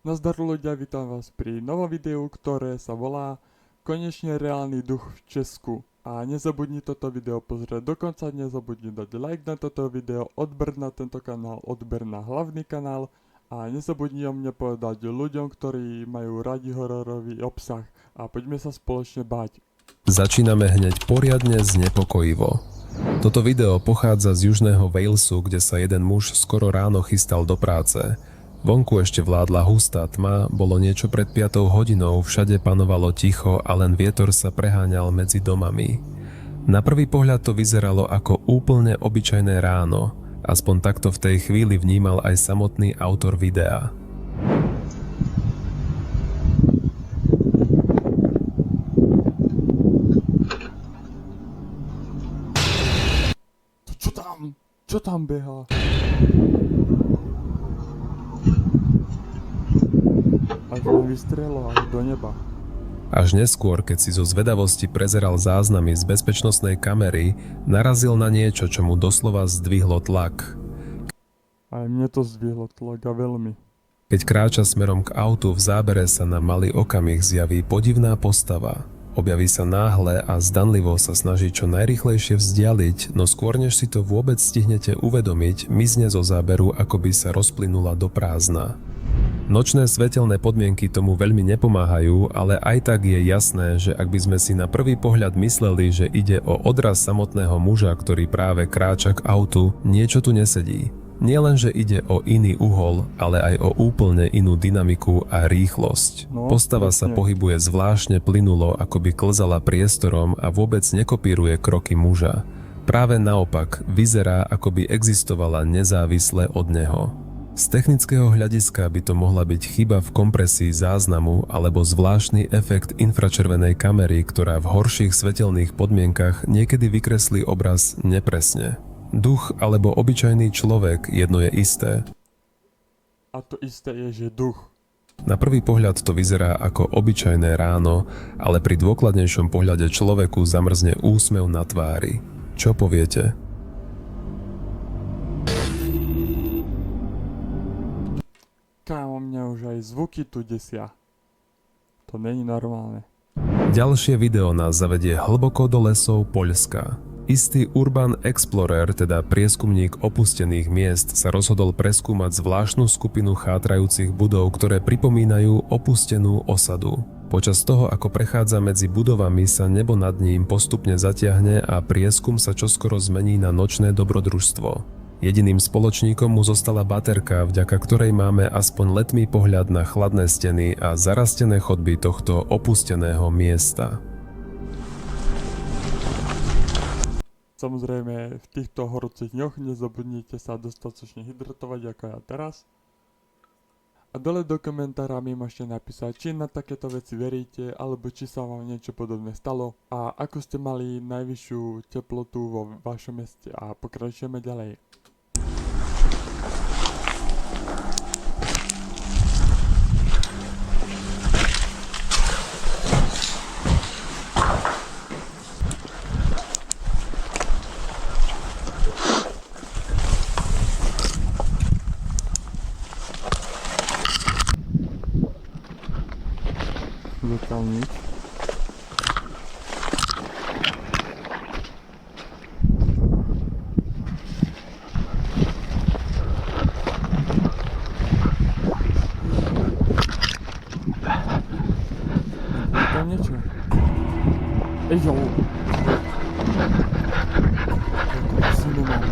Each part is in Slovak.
Nazdar ľudia, vítam vás pri novom videu, ktoré sa volá Konečne reálny duch v Česku. A nezabudni toto video pozrieť dokonca, nezabudni dať like na toto video, odber na tento kanál, odber na hlavný kanál a nezabudni o mne povedať ľuďom, ktorí majú radi hororový obsah a poďme sa spoločne báť. Začíname hneď poriadne znepokojivo. Toto video pochádza z južného Walesu, kde sa jeden muž skoro ráno chystal do práce. Vonku ešte vládla hustá tma, bolo niečo pred 5 hodinou, všade panovalo ticho a len vietor sa preháňal medzi domami. Na prvý pohľad to vyzeralo ako úplne obyčajné ráno, aspoň takto v tej chvíli vnímal aj samotný autor videa. Čo tam behá? Až len vystrelilo až do neba. Až neskôr, keď si zo zvedavosti prezeral záznamy z bezpečnostnej kamery, narazil na niečo, čo mu doslova zdvihlo tlak. Aj mne to zdvihlo tlak a veľmi. Keď kráča smerom k autu, v zábere sa na malý okamih zjaví podivná postava. Objaví sa náhle a zdanlivo sa snaží čo najrýchlejšie vzdialiť, no skôr než si to vôbec stihnete uvedomiť, mizne zo záberu, ako by sa rozplynula do prázdna. Nočné svetelné podmienky tomu veľmi nepomáhajú, ale aj tak je jasné, že ak by sme si na prvý pohľad mysleli, že ide o odraz samotného muža, ktorý práve kráča k autu, niečo tu nesedí. Nie len, že ide o iný uhol, ale aj o úplne inú dynamiku a rýchlosť. Postava sa pohybuje zvláštne plynulo, ako by klzala priestorom a vôbec nekopíruje kroky muža. Práve naopak, vyzerá, ako by existovala nezávisle od neho. Z technického hľadiska by to mohla byť chyba v kompresii záznamu alebo zvláštny efekt infračervenej kamery, ktorá v horších svetelných podmienkach niekedy vykreslí obraz nepresne. Duch alebo obyčajný človek, jedno je isté. A to isté je, že duch. Na prvý pohľad to vyzerá ako obyčajné ráno, ale pri dôkladnejšom pohľade človeku zamrzne úsmev na tvári. Čo poviete? Kámo, mňa už aj zvuky tu desia. To není normálne. Ďalšie video nás zavedie hlboko do lesov Poľska. Istý Urban Explorer, teda prieskumník opustených miest, sa rozhodol preskúmať zvláštnu skupinu chátrajúcich budov, ktoré pripomínajú opustenú osadu. Počas toho, ako prechádza medzi budovami, sa nebo nad ním postupne zatiahne a prieskum sa čoskoro zmení na nočné dobrodružstvo. Jediným spoločníkom mu zostala baterka, vďaka ktorej máme aspoň letmý pohľad na chladné steny a zarastené chodby tohto opusteného miesta. Samozrejme, v týchto horúcich dňoch nezabudnite sa dostatočne hydratovať ako ja teraz. A dole do komentára mi môžete napísať, či na takéto veci veríte, alebo či sa vám niečo podobné stalo a ako ste mali najvyššiu teplotu vo vašom meste a pokračujeme ďalej. Zatiaľ nič. Je tam niečo? Ejo! Takú sílu mám.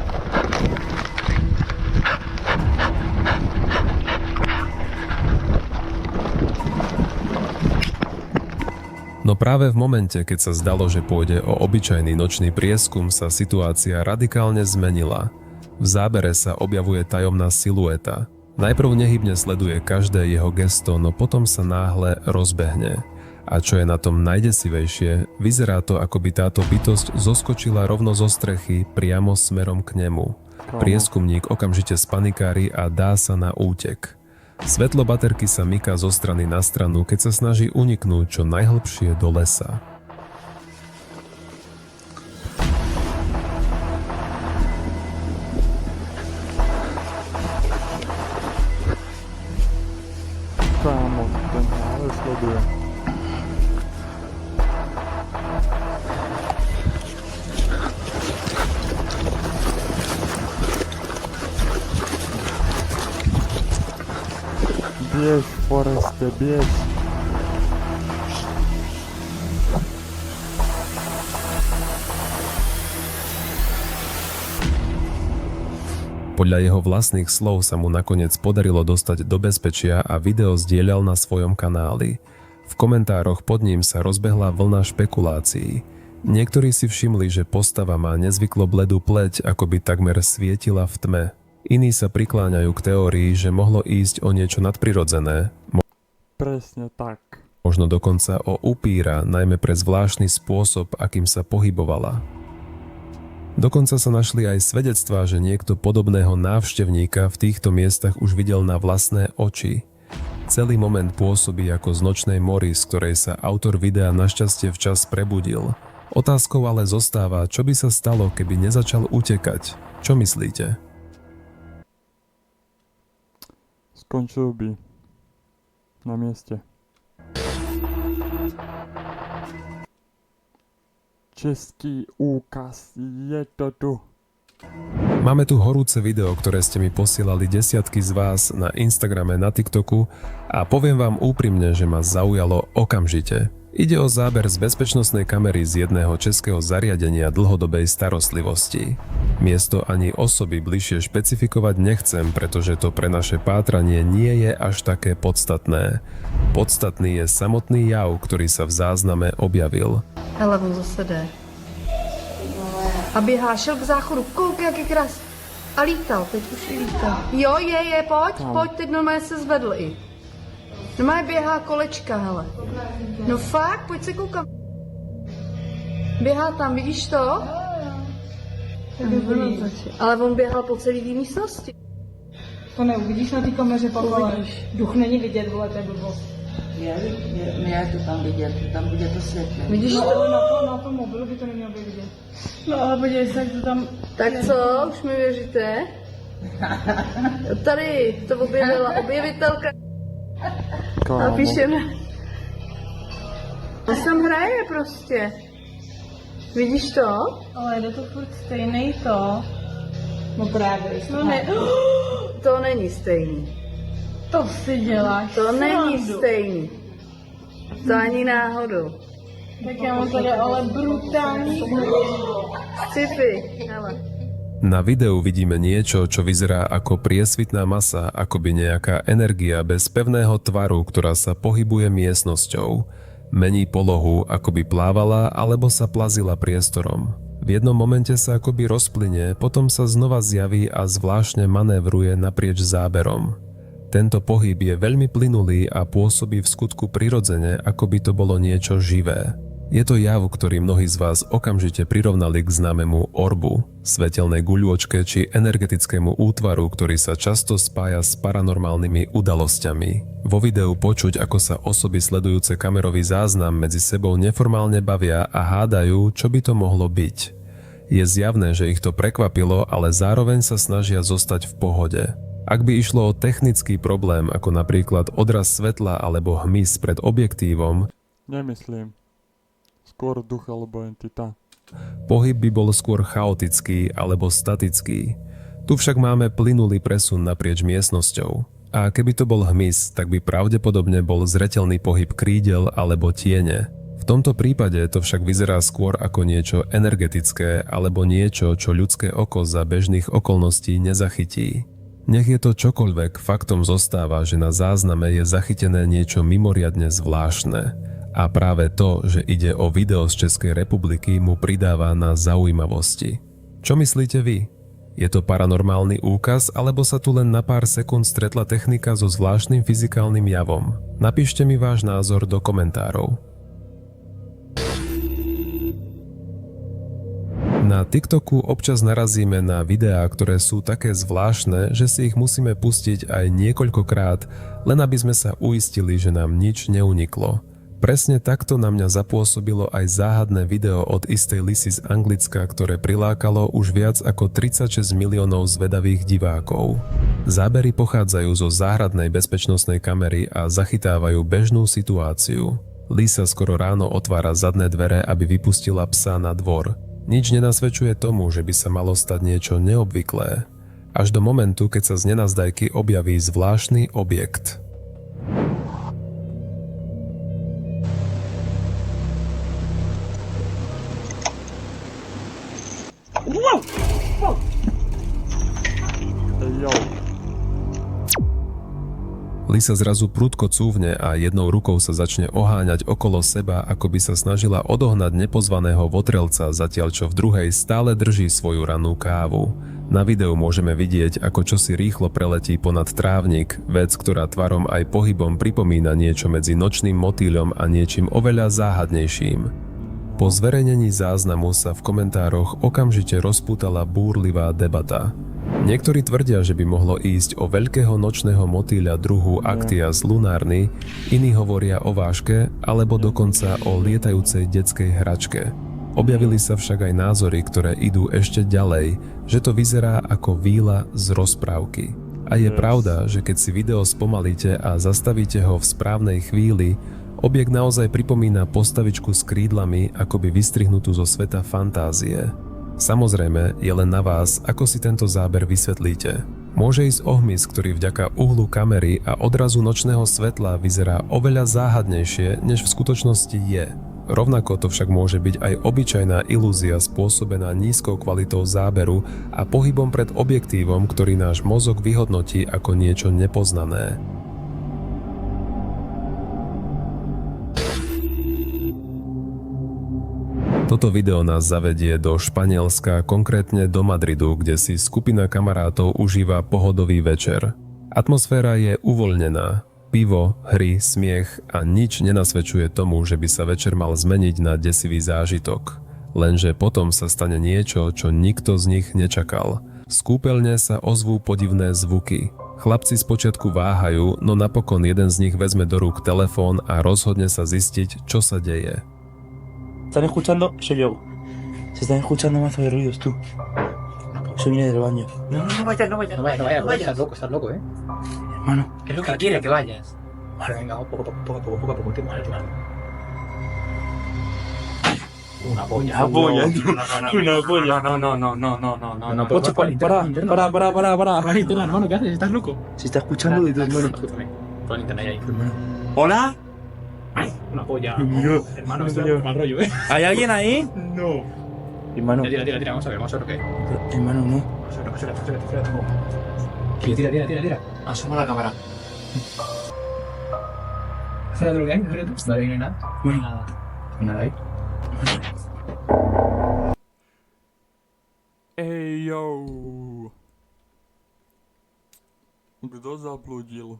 No práve v momente, keď sa zdalo, že pôjde o obyčajný nočný prieskum, sa situácia radikálne zmenila. V zábere sa objavuje tajomná silueta. Najprv nehybne sleduje každé jeho gesto, no potom sa náhle rozbehne. A čo je na tom najdesivejšie, vyzerá to, ako by táto bytosť zoskočila rovno zo strechy priamo smerom k nemu. Prieskumník okamžite spanikári a dá sa na útek. Svetlo baterky sa myká zo strany na stranu, keď sa snaží uniknúť čo najhlbšie do lesa. Kámo, ten ale sleduje. Běž, Foreste, běž. Podľa jeho vlastných slov sa mu nakoniec podarilo dostať do bezpečia a video zdieľal na svojom kanáli. V komentároch pod ním sa rozbehla vlna špekulácií. Niektorí si všimli, že postava má nezvyklo bledú pleť, ako by takmer svietila v tme. Iní sa prikláňajú k teórii, že mohlo ísť o niečo nadprirodzené, Presne tak. možno dokonca o upíra, najmä pre zvláštny spôsob, akým sa pohybovala. Dokonca sa našli aj svedectvá, že niekto podobného návštevníka v týchto miestach už videl na vlastné oči. Celý moment pôsobí ako z nočnej mory, z ktorej sa autor videa našťastie včas prebudil. Otázkou ale zostáva, čo by sa stalo, keby nezačal utekať. Čo myslíte? Skončil by na mieste. Český úkaz, je to tu. Máme tu horúce video, ktoré ste mi posielali desiatky z vás na Instagrame, na TikToku a poviem vám úprimne, že ma zaujalo okamžite. Ide o záber z bezpečnostnej kamery z jedného českého zariadenia dlhodobej starostlivosti. Miesto ani osoby bližšie špecifikovať nechcem, pretože to pre naše pátranie nie je až také podstatné. Podstatný je samotný jav, ktorý sa v zázname objavil. Hele, on zase jde. A běhá, šel k záchodu, koukej, jak je krás. A lítal, teď už i lítal. Jo, pojď, teď normálně se zvedl i. Normálně běhá kolečka, hele. No fakt, pojď se koukat. Běhá tam, vidíš to? Dobrý. Ale on běhal po celé té místnosti. To neuvidíš na té kameře, Pavle. Duch není vidět, vole, to je blbost. Je to tam vidět to světlo. Vidíš to? Ale na tom mobilu by to nemělo být vidět. No ale podívej se, jak to tam... Tak co, už mi věříte? Tady to objevila objevitelka a Kámo, píše na... On tam hraje prostě. Vidíš to? Ale jde to furt stejný to. No právě. No ne. To není stejný. To si děláš. To není srandu. stejný. To ani náhodou. Tak já mám tady ale brutální. Sci-fi, hele. Na videu vidíme niečo, čo vyzerá ako priesvitná masa, akoby nejaká energia bez pevného tvaru, ktorá sa pohybuje miestnosťou. Mení polohu, akoby plávala alebo sa plazila priestorom. V jednom momente sa akoby rozplynie, potom sa znova zjaví a zvláštne manévruje naprieč záberom. Tento pohyb je veľmi plynulý a pôsobí v skutku prirodzene, ako by to bolo niečo živé. Je to jav, ktorý mnohí z vás okamžite prirovnali k známemu orbu, svetelnej guľôčke či energetickému útvaru, ktorý sa často spája s paranormálnymi udalosťami. Vo videu počuť, ako sa osoby sledujúce kamerový záznam medzi sebou neformálne bavia a hádajú, čo by to mohlo byť. Je zjavné, že ich to prekvapilo, ale zároveň sa snažia zostať v pohode. Ak by išlo o technický problém, ako napríklad odraz svetla alebo hmyz pred objektívom, nemyslím. Skôr duch alebo entita. pohyb by bol skôr chaotický alebo statický. Tu však máme plynulý presun naprieč miestnosťou. A keby to bol hmyz, tak by pravdepodobne bol zreteľný pohyb krídel alebo tiene. V tomto prípade to však vyzerá skôr ako niečo energetické alebo niečo, čo ľudské oko za bežných okolností nezachytí. Nech je to čokoľvek, faktom zostáva, že na zázname je zachytené niečo mimoriadne zvláštne. A práve to, že ide o video z Českej republiky, mu pridáva na zaujímavosti. Čo myslíte vy? Je to paranormálny úkaz, alebo sa tu len na pár sekúnd stretla technika so zvláštnym fyzikálnym javom? Napíšte mi váš názor do komentárov. Na TikToku občas narazíme na videá, ktoré sú také zvláštne, že si ich musíme pustiť aj niekoľkokrát, len aby sme sa uistili, že nám nič neuniklo. Presne takto na mňa zapôsobilo aj záhadné video od istej Lisy z Anglicka, ktoré prilákalo už viac ako 36 miliónov zvedavých divákov. Zábery pochádzajú zo záhradnej bezpečnostnej kamery a zachytávajú bežnú situáciu. Lisa skoro ráno otvára zadné dvere, aby vypustila psa na dvor. Nič nenasvedčuje tomu, že by sa malo stať niečo neobvyklé. Až do momentu, keď sa z nenazdajky objaví zvláštny objekt. Jo. Lisa zrazu prudko cúvne a jednou rukou sa začne oháňať okolo seba, ako by sa snažila odohnať nepozvaného votrelca, zatiaľ čo v druhej stále drží svoju rannú kávu. Na videu môžeme vidieť, ako čosi rýchlo preletí ponad trávnik, vec, ktorá tvarom aj pohybom pripomína niečo medzi nočným motýľom a niečím oveľa záhadnejším. Po zverejnení záznamu sa v komentároch okamžite rozpútala búrlivá debata. Niektorí tvrdia, že by mohlo ísť o veľkého nočného motýľa druhu Actias lunarny, iní hovoria o váške alebo dokonca o lietajúcej detskej hračke. Objavili sa však aj názory, ktoré idú ešte ďalej, že to vyzerá ako víla z rozprávky. A je pravda, že keď si video spomalíte a zastavíte ho v správnej chvíli, objekt naozaj pripomína postavičku s krídlami, akoby vystrihnutú zo sveta fantázie. Samozrejme, je len na vás, ako si tento záber vysvetlíte. Môže ísť o hmyz, ktorý vďaka uhlu kamery a odrazu nočného svetla vyzerá oveľa záhadnejšie, než v skutočnosti je. Rovnako to však môže byť aj obyčajná ilúzia spôsobená nízkou kvalitou záberu a pohybom pred objektívom, ktorý náš mozog vyhodnotí ako niečo nepoznané. Toto video nás zavedie do Španielska, konkrétne do Madridu, kde si skupina kamarátov užíva pohodový večer. Atmosféra je uvoľnená. Pivo, hry, smiech a nič nenasvedčuje tomu, že by sa večer mal zmeniť na desivý zážitok. Lenže potom sa stane niečo, čo nikto z nich nečakal. Z kúpeľne sa ozvú podivné zvuky. Chlapci spočiatku váhajú, no napokon jeden z nich vezme do rúk telefón a rozhodne sa zistiť, čo sa deje. ¿Están escuchando? Soy yo. Se están escuchando mazo de ruidos, tú. Yo vine del baño. No vayas, estás loco, Hermano. ¿Qué es lo que quiere que vayas? Vale, venga, poco a poco, tema. Una polla. Una polla. Una polla. No. Ocho, para. Para internet, hermano, ¿qué haces? ¿Estás loco? Se está escuchando de tu hermano. Escúchame. Pon internet ahí. Hermano. ¿Hola? Una polla. Hermano, esto es mal rollo, ¿Hay alguien ahí? No. Hermano. Tira, vamos a ver lo que. Hermano, no. Tira. Asoma la cámara. Espérate lo que hay, espérate. No hay nada. No hay nada. No hay nada ahí. Ej, jo. Kto zablúdil?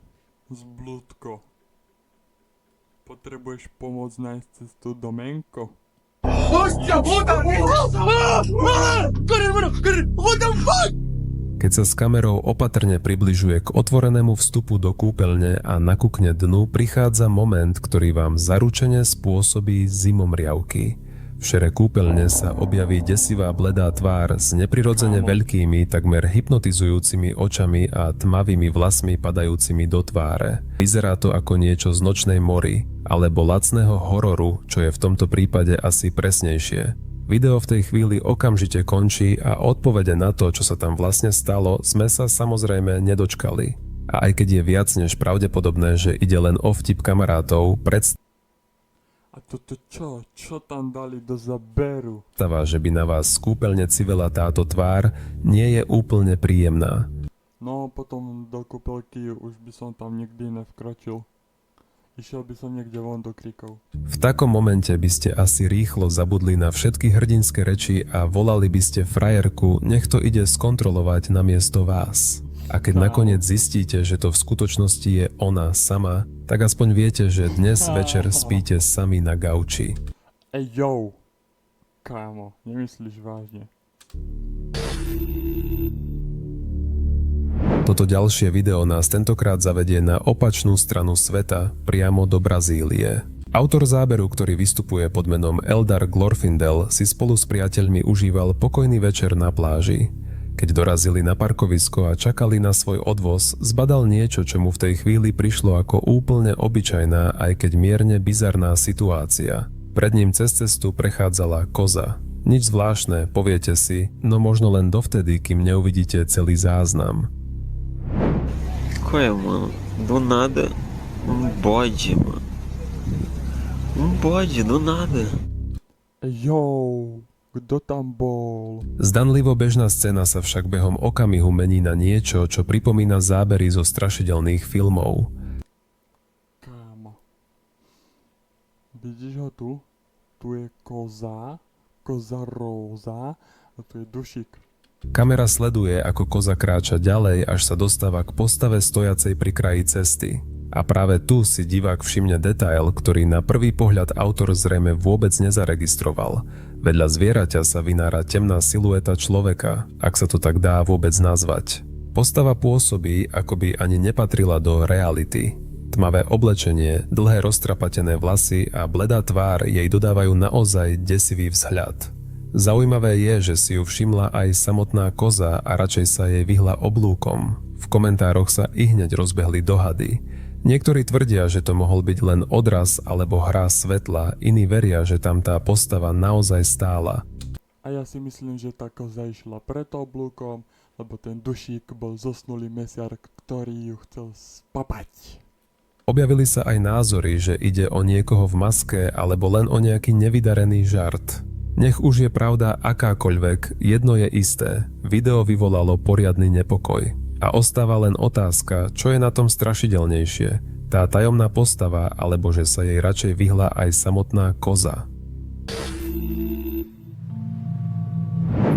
Zblúdko. Potrebuješ pomoc nájsť cestu do Menko? Keď sa s kamerou opatrne približuje k otvorenému vstupu do kúpeľne a nakúkne dnu, prichádza moment, ktorý vám zaručene spôsobí zimomriavky. V šere kúpeľne sa objaví desivá bledá tvár s neprirodzene veľkými, takmer hypnotizujúcimi očami a tmavými vlasmi padajúcimi do tváre. Vyzerá to ako niečo z Nočnej mory, alebo lacného hororu, čo je v tomto prípade asi presnejšie. Video v tej chvíli okamžite končí a odpovede na to, čo sa tam vlastne stalo, sme sa samozrejme nedočkali. A aj keď je viac než pravdepodobné, že ide len o vtip kamarátov, A toto čo? Čo tam dali do zaberu? predstava, že by na vás z kúpeľne civela táto tvár, nie je úplne príjemná. No, potom do kúpeľky už by som tam nikdy nevkročil. Išiel by som niekde von do kríkov. V takom momente by ste asi rýchlo zabudli na všetky hrdinské reči a volali by ste frajerku, nech to ide skontrolovať namiesto vás. A keď nakoniec zistíte, že to v skutočnosti je ona sama, tak aspoň viete, že dnes večer spíte sami na gauči. Ej, jo! Kámo, nemyslíš vážne? Toto ďalšie video nás tentokrát zavedie na opačnú stranu sveta, priamo do Brazílie. Autor záberu, ktorý vystupuje pod menom Eldar Glorfindel, si spolu s priateľmi užíval pokojný večer na pláži. Keď dorazili na parkovisko a čakali na svoj odvoz, zbadal niečo, čo mu v tej chvíli prišlo ako úplne obyčajná, aj keď mierne bizarná situácia. Pred ním cez cestu prechádzala koza. Nič zvláštne, poviete si, no možno len dovtedy, kým neuvidíte celý záznam. Какое, мano? Do nada. Bode, mano. Bode, do nada. Jo, kto tam bol? Zdanlivo bežná scéna sa však behom okamihu mení na niečo, čo pripomína zábery zo strašidelných filmov. Kámo. Vidíš ho tu? Tu je koza róza a tu je dušík. Kamera sleduje, ako koza kráča ďalej, až sa dostáva k postave stojacej pri kraji cesty. A práve tu si divák všimne detail, ktorý na prvý pohľad autor zrejme vôbec nezaregistroval. Vedľa zvieraťa sa vynára temná silueta človeka, ak sa to tak dá vôbec nazvať. Postava pôsobí, ako by ani nepatrila do reality. Tmavé oblečenie, dlhé roztrapatené vlasy a bledá tvár jej dodávajú naozaj desivý vzhľad. Zaujímavé je, že si ju všimla aj samotná koza a radšej sa jej vyhla oblúkom. V komentároch sa ihneď rozbehli dohady. Niektorí tvrdia, že to mohol byť len odraz alebo hra svetla, iní veria, že tam tá postava naozaj stála. A ja si myslím, že tá koza išla preto oblúkom, lebo ten dušík bol zosnulý mesiar, ktorý ju chcel spapať. Objavili sa aj názory, že ide o niekoho v maske alebo len o nejaký nevydarený žart. Nech už je pravda akákoľvek, jedno je isté, video vyvolalo poriadny nepokoj. A ostáva len otázka, čo je na tom strašidelnejšie, tá tajomná postava, alebo že sa jej radšej vyhla aj samotná koza.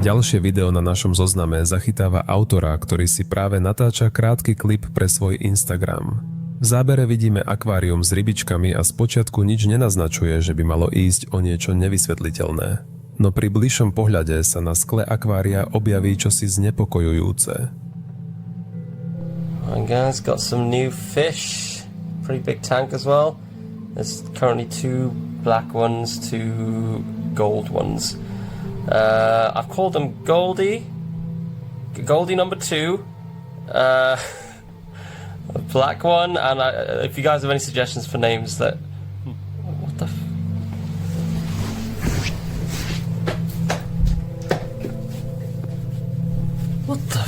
Ďalšie video na našom zozname zachytáva autora, ktorý si práve natáča krátky klip pre svoj Instagram. V zábere vidíme akvárium s rybičkami a spočiatku nič nenaznačuje, že by malo ísť o niečo nevysvetliteľné. No pri bližšom pohľade sa na skle akvária objaví čosi znepokojujúce. And guys, got some new fish. Pretty big tank as well. There's currently 2 black ones, 2 gold ones. I've called them Goldie number 2, a black one, and if you guys have any suggestions for names that... What the What the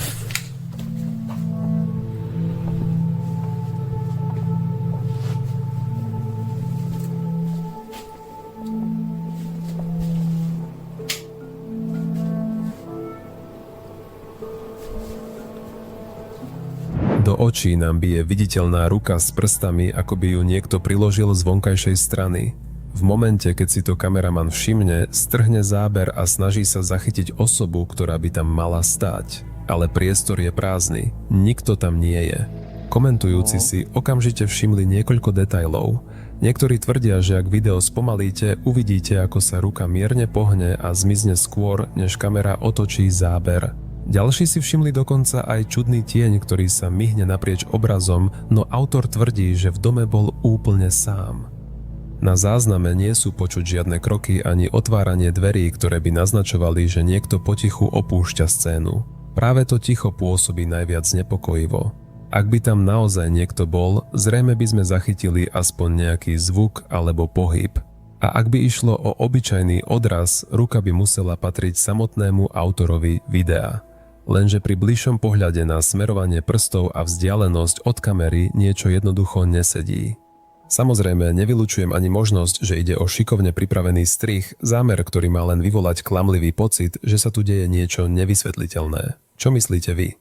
Do očí nám bije viditeľná ruka s prstami, ako by ju niekto priložil z vonkajšej strany. V momente, keď si to kameraman všimne, strhne záber a snaží sa zachytiť osobu, ktorá by tam mala stáť. Ale priestor je prázdny, nikto tam nie je. Komentujúci si okamžite všimli niekoľko detailov. Niektorí tvrdia, že ak video spomalíte, uvidíte, ako sa ruka mierne pohne a zmizne skôr, než kamera otočí záber. Ďalší si všimli dokonca aj čudný tieň, ktorý sa myhne naprieč obrazom, no autor tvrdí, že v dome bol úplne sám. Na zázname nie sú počuť žiadne kroky ani otváranie dverí, ktoré by naznačovali, že niekto potichu opúšťa scénu. Práve to ticho pôsobí najviac nepokojivo. Ak by tam naozaj niekto bol, zrejme by sme zachytili aspoň nejaký zvuk alebo pohyb. A ak by išlo o obyčajný odraz, ruka by musela patriť samotnému autorovi videa. Lenže pri bližšom pohľade na smerovanie prstov a vzdialenosť od kamery niečo jednoducho nesedí. Samozrejme, nevylučujem ani možnosť, že ide o šikovne pripravený strih, zámer, ktorý má len vyvolať klamlivý pocit, že sa tu deje niečo nevysvetliteľné. Čo myslíte vy?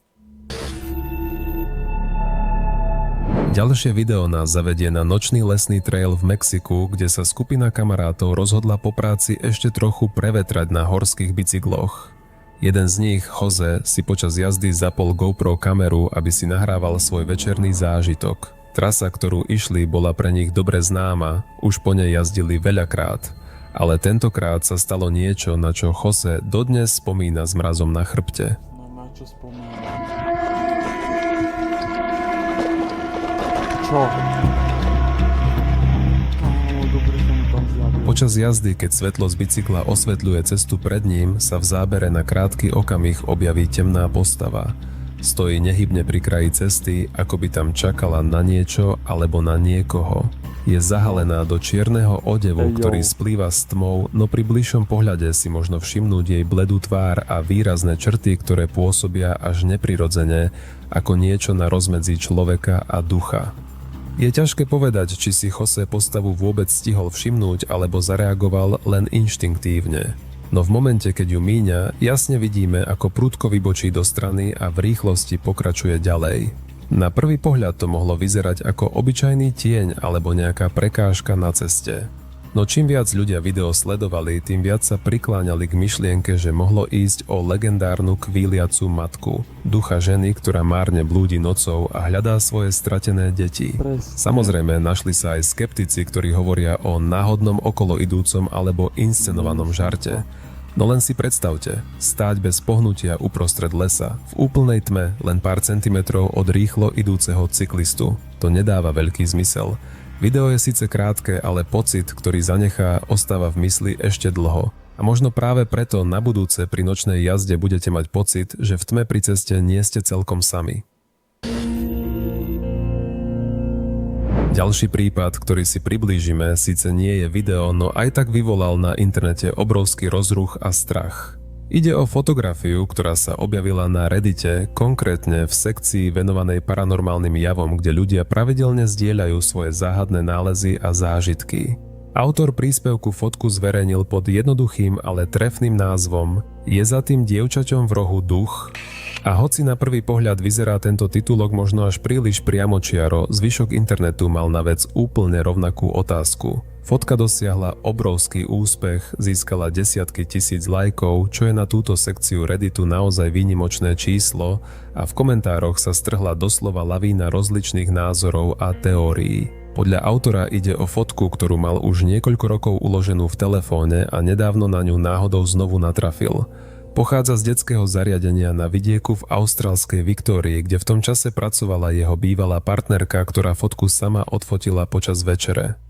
Ďalšie video nás zavedie na nočný lesný trail v Mexiku, kde sa skupina kamarátov rozhodla po práci ešte trochu prevetrať na horských bicykloch. Jeden z nich, Jose, si počas jazdy zapol GoPro kameru, aby si nahrával svoj večerný zážitok. Trasa, ktorú išli, bola pre nich dobre známa, už po nej jazdili veľakrát. Ale tentokrát sa stalo niečo, na čo Jose dodnes spomína s mrazom na chrbte. No na čo spomínam? Čo? Dobre. Počas jazdy, keď svetlo z bicykla osvetľuje cestu pred ním, sa v zábere na krátky okamih objaví temná postava. Stojí nehybne pri kraji cesty, ako by tam čakala na niečo alebo na niekoho. Je zahalená do čierneho odevu, ktorý splýva s tmou, no pri bližšom pohľade si možno všimnúť jej bledú tvár a výrazné črty, ktoré pôsobia až neprirodzene, ako niečo na rozmedzi človeka a ducha. Je ťažké povedať, či si Jose postavu vôbec stihol všimnúť alebo zareagoval len inštinktívne. No v momente, keď ju míňa, jasne vidíme, ako prudko vybočí do strany a v rýchlosti pokračuje ďalej. Na prvý pohľad to mohlo vyzerať ako obyčajný tieň alebo nejaká prekážka na ceste. No čím viac ľudia video sledovali, tým viac sa prikláňali k myšlienke, že mohlo ísť o legendárnu kvíliacu matku, ducha ženy, ktorá márne blúdi nocou a hľadá svoje stratené deti. Samozrejme, našli sa aj skeptici, ktorí hovoria o náhodnom okoloidúcom alebo inscenovanom žarte. No len si predstavte, stáť bez pohnutia uprostred lesa, v úplnej tme, len pár centimetrov od rýchlo idúceho cyklistu. To nedáva veľký zmysel. Video je síce krátke, ale pocit, ktorý zanechá, ostáva v mysli ešte dlho. A možno práve preto na budúce pri nočnej jazde budete mať pocit, že v tme pri ceste nie ste celkom sami. Ďalší prípad, ktorý si priblížime, síce nie je video, no aj tak vyvolal na internete obrovský rozruch a strach. Ide o fotografiu, ktorá sa objavila na Reddite, konkrétne v sekcii venovanej paranormálnym javom, kde ľudia pravidelne zdieľajú svoje záhadné nálezy a zážitky. Autor príspevku fotku zverejnil pod jednoduchým, ale trefným názvom Je za tým dievčaťom v rohu duch? A hoci na prvý pohľad vyzerá tento titulok možno až príliš priamočiaro, zvyšok internetu mal na vec úplne rovnakú otázku. Fotka dosiahla obrovský úspech, získala desiatky tisíc lajkov, čo je na túto sekciu Redditu naozaj výnimočné číslo a v komentároch sa strhla doslova lavína rozličných názorov a teórií. Podľa autora ide o fotku, ktorú mal už niekoľko rokov uloženú v telefóne a nedávno na ňu náhodou znovu natrafil. Pochádza z detského zariadenia na vidieku v austrálskej Viktórii, kde v tom čase pracovala jeho bývalá partnerka, ktorá fotku sama odfotila počas večere.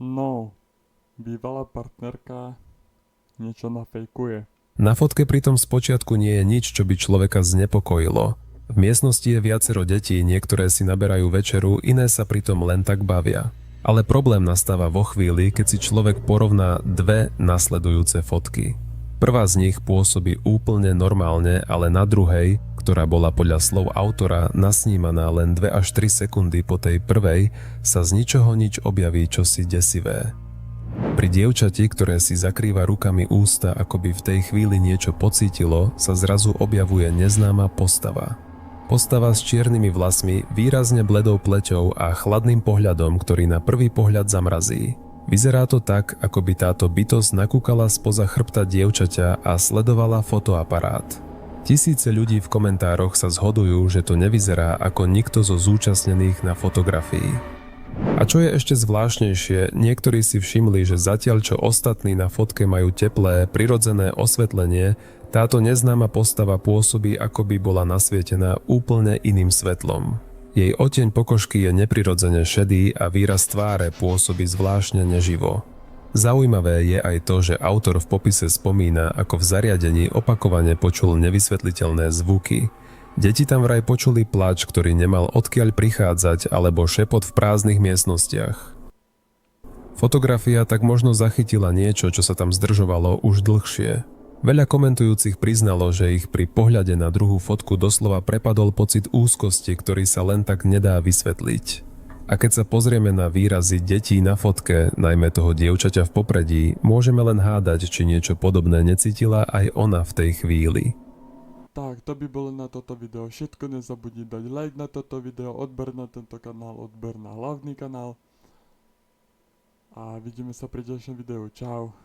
No, bývalá partnerka niečo nafejkuje. Na fotke pritom spočiatku nie je nič, čo by človeka znepokojilo. V miestnosti je viacero detí, niektoré si naberajú večeru, iné sa pritom len tak bavia. Ale problém nastáva vo chvíli, keď si človek porovná dve nasledujúce fotky. Prvá z nich pôsobí úplne normálne, ale na druhej, ktorá bola podľa slov autora nasnímaná len 2 až 3 sekundy po tej prvej, sa z ničoho nič objaví čosi desivé. Pri dievčati, ktoré si zakrýva rukami ústa, ako by v tej chvíli niečo pocítilo, sa zrazu objavuje neznáma postava. Postava s čiernymi vlasmi, výrazne bledou pleťou a chladným pohľadom, ktorý na prvý pohľad zamrazí. Vyzerá to tak, ako by táto bytosť nakúkala spoza chrbta dievčaťa a sledovala fotoaparát. Tisíce ľudí v komentároch sa zhodujú, že to nevyzerá ako nikto zo zúčastnených na fotografii. A čo je ešte zvláštnejšie, niektorí si všimli, že zatiaľ čo ostatní na fotke majú teplé, prirodzené osvetlenie, táto neznáma postava pôsobí, ako by bola nasvietená úplne iným svetlom. Jej oteň pokožky je neprirodzene šedý a výraz tváre pôsobí zvláštne neživo. Zaujímavé je aj to, že autor v popise spomína, ako v zariadení opakovane počul nevysvetliteľné zvuky. Deti tam vraj počuli pláč, ktorý nemal odkiaľ prichádzať, alebo šepot v prázdnych miestnostiach. Fotografia tak možno zachytila niečo, čo sa tam zdržovalo už dlhšie. Veľa komentujúcich priznalo, že ich pri pohľade na druhú fotku doslova prepadol pocit úzkosti, ktorý sa len tak nedá vysvetliť. A keď sa pozrieme na výrazy detí na fotke, najmä toho dievčaťa v popredí, môžeme len hádať, či niečo podobné necítila aj ona v tej chvíli. Tak, to by bolo na toto video všetko, nezabudni dať like na toto video, odber na tento kanál, odber na hlavný kanál a vidíme sa pri ďalšom videu, čau.